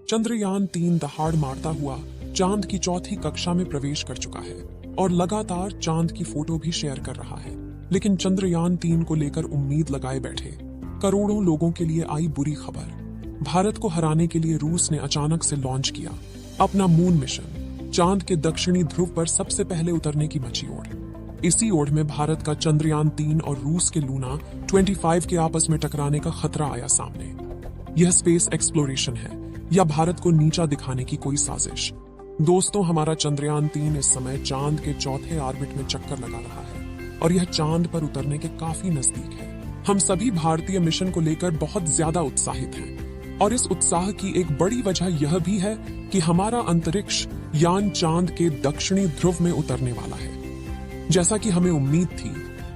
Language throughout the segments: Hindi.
चंद्रयान-3 दहाड़ मारता हुआ चांद की चौथी कक्षा में प्रवेश कर चुका है और लगातार चांद की फोटो भी शेयर कर रहा है। लेकिन चंद्रयान-3 को लेकर उम्मीद लगाए बैठे करोड़ों लोगों के लिए आई बुरी खबर। भारत को हराने के लिए रूस ने अचानक से लॉन्च किया अपना मून मिशन। चांद के दक्षिणी ध्रुव पर सबसे पहले उतरने की मची ओर। इसी ओर में भारत का चंद्रयान-3 और रूस के लूना 25 के आपस में टकराने का खतरा आया सामने। यह स्पेस एक्सप्लोरेशन है या भारत को नीचा दिखाने की कोई साजिश? दोस्तों, हमारा चंद्रयान-3 इस समय चांद के चौथे ऑर्बिट में चक्कर लगा रहा है और यह चांद पर उतरने के काफी नजदीक है। हम सभी भारतीय मिशन को लेकर बहुत ज्यादा उत्साहित हैं और इस उत्साह की एक बड़ी वजह यह भी है कि हमारा अंतरिक्ष यान चांद के दक्षिणी ध्रुव में उतरने वाला है। जैसा कि हमें उम्मीद थी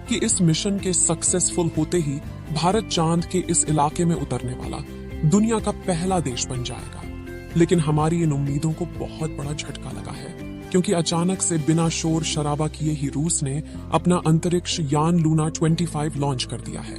कि इस मिशन के सक्सेसफुल होते ही भारत चांद के इस इलाके में उतरने वाला दुनिया का पहला देश बन जाएगा। लेकिन हमारी इन उम्मीदों को बहुत बड़ा झटका लगा है, क्योंकि अचानक से बिना शोर शराबा किए ही रूस ने अपना अंतरिक्ष यान लूना 25 लॉन्च कर दिया है।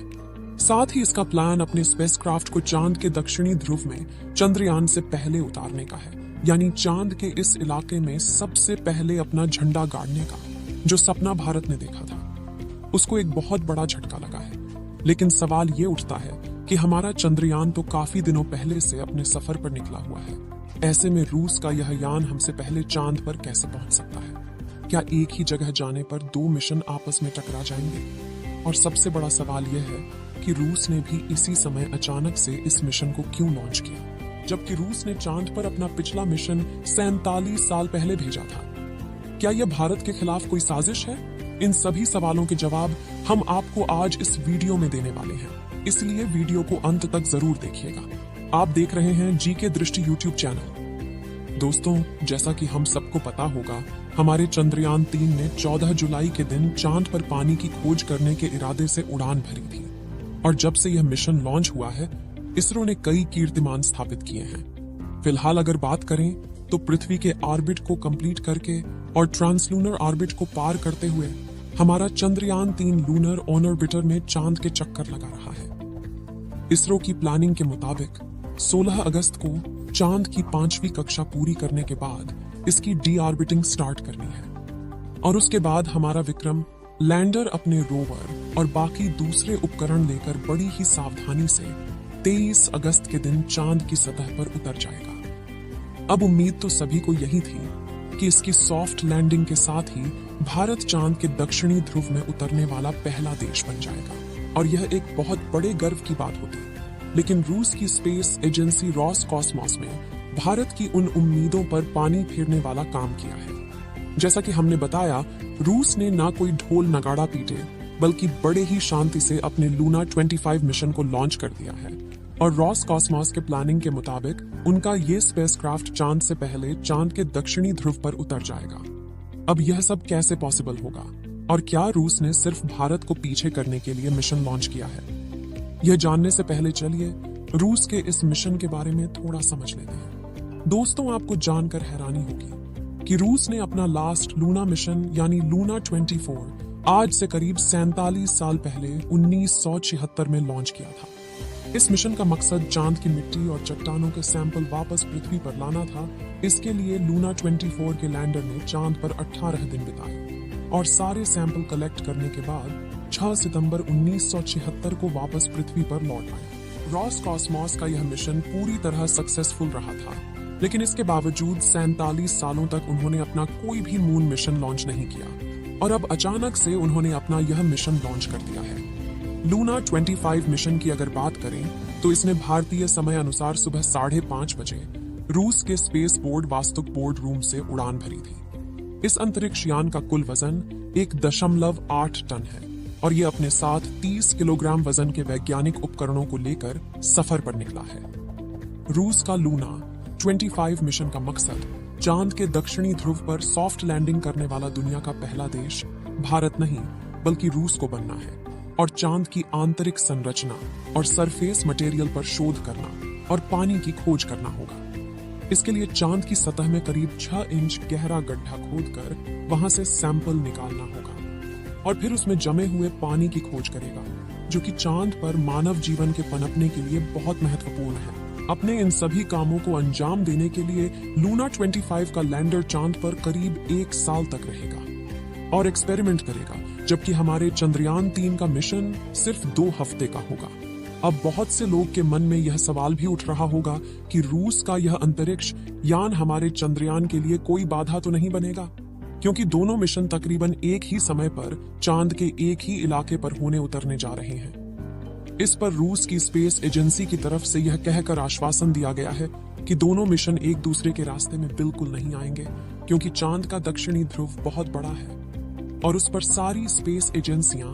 साथ ही इसका प्लान अपने स्पेसक्राफ्ट को चांद के दक्षिणी ध्रुव में चंद्रयान से पहले उतारने का है, यानी चांद के इस इलाके में सबसे पहले अपना झंडा गाड़ने का। जो सपना भारत ने देखा था उसको एक बहुत बड़ा झटका लगा है। लेकिन सवाल ये उठता है कि हमारा चंद्रयान तो काफी दिनों पहले से अपने सफर पर निकला हुआ है। ऐसे में रूस का यह यान हमसे पहले चांद पर कैसे पहुंच सकता है? क्या एक ही जगह जाने पर दो मिशन आपस में टकरा जाएंगे? और सबसे बड़ा सवाल यह है कि रूस ने भी इसी समय अचानक से इस मिशन को क्यों लॉन्च किया, जबकि रूस ने चांद पर अपना पिछला मिशन 47 साल पहले भेजा था। क्या यह भारत के खिलाफ कोई साजिश है? इन सभी सवालों के जवाब हम आपको आज इस वीडियो में देने वाले हैं, इसलिए वीडियो को अंत तक जरूर देखिएगा। आप देख रहे हैं जीके दृष्टि यूट्यूब चैनल। दोस्तों, जैसा कि हम सबको पता होगा, हमारे चंद्रयान-3 ने 14 जुलाई के दिन चांद पर पानी की खोज करने के इरादे से उड़ान भरी थी और जब से यह मिशन लॉन्च हुआ है, इसरो ने कई कीर्तिमान स्थापित किए हैं। फिलहाल अगर बात करें तो पृथ्वी के ऑर्बिट को कंप्लीट करके और ट्रांसलूनर ऑर्बिट को पार करते हुए हमारा चंद्रयान-3 लूनर ऑर्बिटर में चांद के चक्कर लगा रहा है। इसरो की प्लानिंग के मुताबिक 16 अगस्त को चांद की 5वीं कक्षा पूरी करने के बाद इसकी डी ऑर्बिटिंग स्टार्ट करनी है और उसके बाद हमारा विक्रम लैंडर अपने रोवर और बाकी दूसरे उपकरण लेकर बड़ी ही सावधानी से 23 अगस्त के दिन चांद की सतह पर उतर जाएगा। अब उम्मीद तो सभी को यही थी कि इसकी सॉफ्ट लैंडिंग के साथ ही भारत चांद के दक्षिणी ध्रुव में उतरने वाला पहला देश बन जाएगा और यह एक बहुत बड़े गर्व की बात होती। लेकिन रूस की स्पेस एजेंसी रॉसकॉस्मॉस ने भारत की उन उम्मीदों पर पानी फेरने वाला काम किया है। जैसा कि हमने बताया, रूस ने ना कोई ढोल नगाड़ा पीटे बल्कि बड़े ही शांति से अपने लूना 25 मिशन को लॉन्च कर दिया है और रॉसकॉस्मॉस के प्लानिंग के मुताबिक उनका ये स्पेसक्राफ्ट चांद से पहले चांद के दक्षिणी ध्रुव पर उतर जाएगा। अब यह सब कैसे पॉसिबल होगा और क्या रूस ने सिर्फ भारत को पीछे करने के लिए मिशन लॉन्च किया है? यह जानने से पहले चलिए रूस के इस मिशन के बारे में थोड़ा समझ लेते हैं। दोस्तों, आपको जानकर हैरानी होगी कि रूस ने अपना लास्ट लूना मिशन यानी लूना 24 आज से करीब 47 साल पहले 1976 में लॉन्च किया था। इस मिशन का मकसद चांद की मिट्टी और चट्टानों के सैंपल वापस पृथ्वी पर लाना था। इसके लिए लूना 24 के लैंडर ने चांद पर 18 दिन बिताए और सारे सैंपल कलेक्ट करने के बाद 6 सितंबर 1976 को वापस पृथ्वी पर लौट आए। रॉसकॉस्मॉस का यह मिशन पूरी तरह सक्सेसफुल रहा था, लेकिन इसके बावजूद 47 सालों तक उन्होंने अपना कोई भी मून मिशन लॉन्च नहीं किया और अब अचानक से उन्होंने अपना यह मिशन लॉन्च कर दिया है। लूना 25 मिशन की अगर बात करें तो इसने भारतीय समय अनुसार सुबह 5:30 बजे रूस के स्पेस बोर्ड वास्तुक बोर्ड रूम से उड़ान भरी थी। इस अंतरिक्ष यान का कुल वजन 1.8 टन है और ये अपने साथ 30 किलोग्राम वजन के वैज्ञानिक उपकरणों को लेकर सफर पर निकला है। रूस का लूना 25 मिशन का मकसद चांद के दक्षिणी ध्रुव पर सॉफ्ट लैंडिंग करने वाला दुनिया का पहला देश भारत नहीं बल्कि रूस को बनना है और चांद की आंतरिक संरचना और सरफेस मटेरियल पर शोध करना और पानी की खोज करना होगा। इसके लिए चांद की सतह में करीब 6 इंच गहरा गड्ढा खोदकर वहां से सैंपल निकालना होगा और फिर उसमें जमे हुए पानी की खोज करेगा, जो कि चांद पर मानव जीवन के पनपने के लिए बहुत महत्वपूर्ण है। अपने इन सभी कामों को अंजाम देने के लिए लूना 25 का लैंडर चांद पर करीब 1 साल तक रहेगा और एक्सपेरिमेंट करेगा, जबकि हमारे चंद्रयान 3 का मिशन सिर्फ 2 हफ्ते का होगा। अब बहुत से लोग के मन में यह सवाल भी उठ रहा होगा कि रूस का यह अंतरिक्ष यान हमारे चंद्रयान के लिए कोई बाधा तो नहीं बनेगा, क्योंकि दोनों मिशन तकरीबन एक ही समय पर चांद के एक ही इलाके पर होने उतरने जा रहे हैं। इस पर रूस की स्पेस एजेंसी की तरफ से यह कहकर आश्वासन दिया गया है कि दोनों मिशन एक दूसरे के रास्ते में बिल्कुल नहीं आएंगे, क्योंकि चांद का दक्षिणी ध्रुव बहुत बड़ा है और उस पर सारी स्पेस एजेंसियां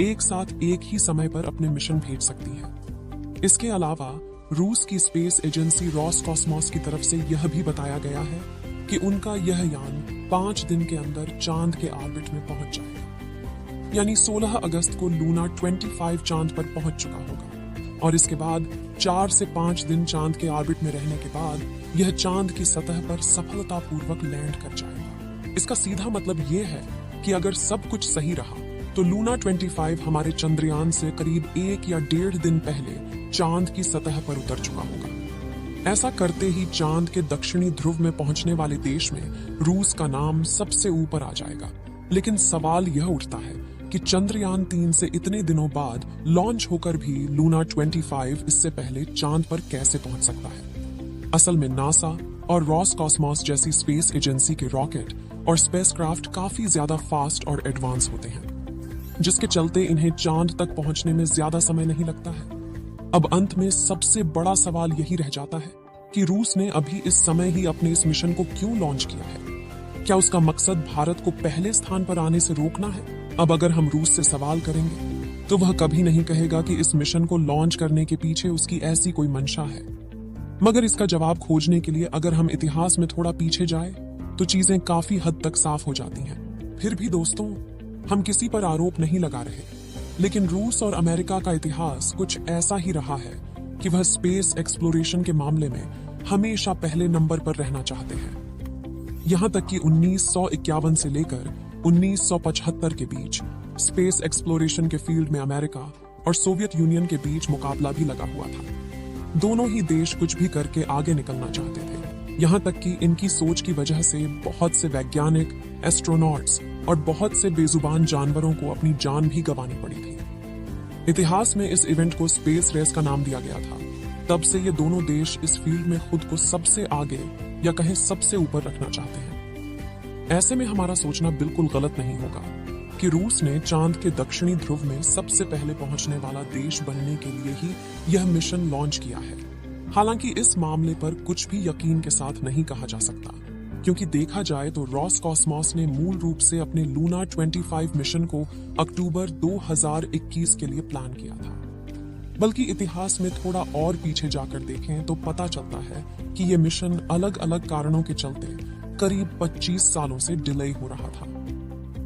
एक साथ एक ही समय पर अपने मिशन भेज सकती हैं। इसके अलावा रूस की स्पेस एजेंसी रॉसकॉस्मोस की तरफ से यह भी बताया गया है कि उनका यह यान 5 दिन के अंदर चांद के ऑर्बिट में पहुंच जाएगा, यानी 16 अगस्त को लूना 25 चांद पर पहुंच चुका होगा और इसके बाद 4 से 5 दिन चांद के ऑर्बिट में रहने के बाद यह चांद की सतह पर सफलतापूर्वक लैंड कर जाएगा। इसका सीधा मतलब यह है कि अगर सब कुछ सही रहा तो लूना 25 हमारे चंद्रयान से करीब 1 या 1.5 दिन पहले चांद की सतह पर उतर चुका होगा। ऐसा करते ही चांद के दक्षिणी ध्रुव में पहुंचने वाले देश में रूस का नाम सबसे ऊपर आ जाएगा। लेकिन सवाल यह उठता है कि चंद्रयान 3 से इतने दिनों बाद लॉन्च होकर भी लूना 25 इससे पहले चांद पर कैसे पहुंच सकता है। असल में नासा और रॉसकॉस्मोस जैसी स्पेस एजेंसी के रॉकेट और स्पेसक्राफ्ट काफी ज्यादा फास्ट और एडवांस होते हैं, जिसके चलते इन्हें चांद तक पहुंचने में ज्यादा समय नहीं लगता है। अब अंत में सबसे बड़ा सवाल यही रह जाता है कि रूस ने अभी इस समय ही अपने इस मिशन को क्यों लॉन्च किया है। क्या उसका मकसद भारत को पहले स्थान पर आने से रोकना है? अब अगर हम रूस से सवाल करेंगे तो वह कभी नहीं कहेगा कि इस मिशन को लॉन्च करने के पीछे उसकी ऐसी कोई मंशा है। मगर इसका जवाब खोजने के लिए अगर हम इतिहास में थोड़ा पीछे जाए तो चीजें काफी हद तक साफ हो जाती हैं। फिर भी दोस्तों, हम किसी पर आरोप नहीं लगा रहे, लेकिन रूस और अमेरिका का इतिहास कुछ ऐसा ही रहा है कि वह स्पेस एक्सप्लोरेशन के मामले में हमेशा पहले नंबर पर रहना चाहते हैं। यहां तक कि 1951 से लेकर 1975 के बीच स्पेस एक्सप्लोरेशन के फील्ड में अमेरिका और सोवियत यूनियन के बीच मुकाबला भी लगा हुआ था। दोनों ही देश कुछ भी करके आगे निकलना चाहते थे, यहां तक कि इनकी सोच की वजह से बहुत से वैज्ञानिक, एस्ट्रोनॉट्स और बहुत से बेजुबान जानवरों को अपनी जान भी गंवानी पड़ी थी। इतिहास में इस इवेंट को स्पेस रेस का नाम दिया गया था। तब से ये दोनों देश इस फील्ड में खुद को सबसे आगे या कहें सबसे ऊपर रखना चाहते हैं। ऐसे में हमारा सोचना बिल्कुल गलत नहीं होगा कि रूस ने चांद के दक्षिणी ध्रुव में सबसे पहले पहुंचने वाला देश बनने के लिए ही यह मिशन लॉन्च किया है। हालांकि इस मामले पर कुछ भी यकीन के साथ नहीं कहा जा सकता, क्योंकि देखा जाए तो रॉसकॉस्मोस ने मूल रूप से अपने लूना 25 मिशन को अक्टूबर 2021 के लिए प्लान किया था। बल्कि इतिहास में थोड़ा और पीछे जाकर देखें तो पता चलता है कि ये मिशन अलग अलग कारणों के चलते करीब 25 सालों से डिले हो रहा था।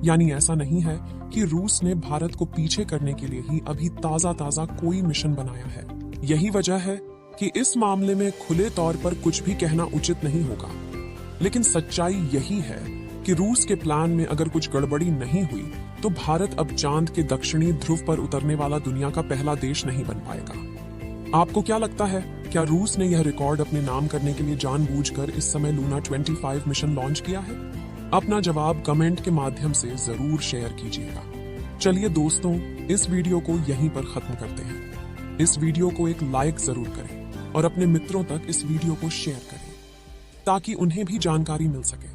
यानी ऐसा नहीं है कि रूस ने भारत को पीछे करने के लिए ही अभी ताजा कोई मिशन बनाया है। यही वजह है कि इस मामले में खुले तौर पर कुछ भी कहना उचित नहीं होगा। लेकिन सच्चाई यही है कि रूस के प्लान में अगर कुछ गड़बड़ी नहीं हुई तो भारत अब चांद के दक्षिणी ध्रुव पर उतरने वाला दुनिया का पहला देश नहीं बन पाएगा। आपको क्या लगता है, क्या रूस ने यह रिकॉर्ड अपने नाम करने के लिए जानबूझकर इस समय लूना 25 मिशन लॉन्च किया है? अपना जवाब कमेंट के माध्यम से जरूर शेयर कीजिएगा। चलिए दोस्तों, इस वीडियो को यहीं पर खत्म करते हैं। इस वीडियो को एक लाइक जरूर करें और अपने मित्रों तक इस वीडियो को शेयर करें ताकि उन्हें भी जानकारी मिल सके,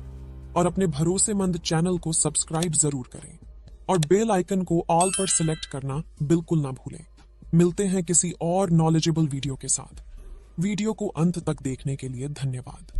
और अपने भरोसेमंद चैनल को सब्सक्राइब जरूर करें और बेल आइकन को ऑल पर सिलेक्ट करना बिल्कुल ना भूलें। मिलते हैं किसी और नॉलेजेबल वीडियो के साथ। वीडियो को अंत तक देखने के लिए धन्यवाद।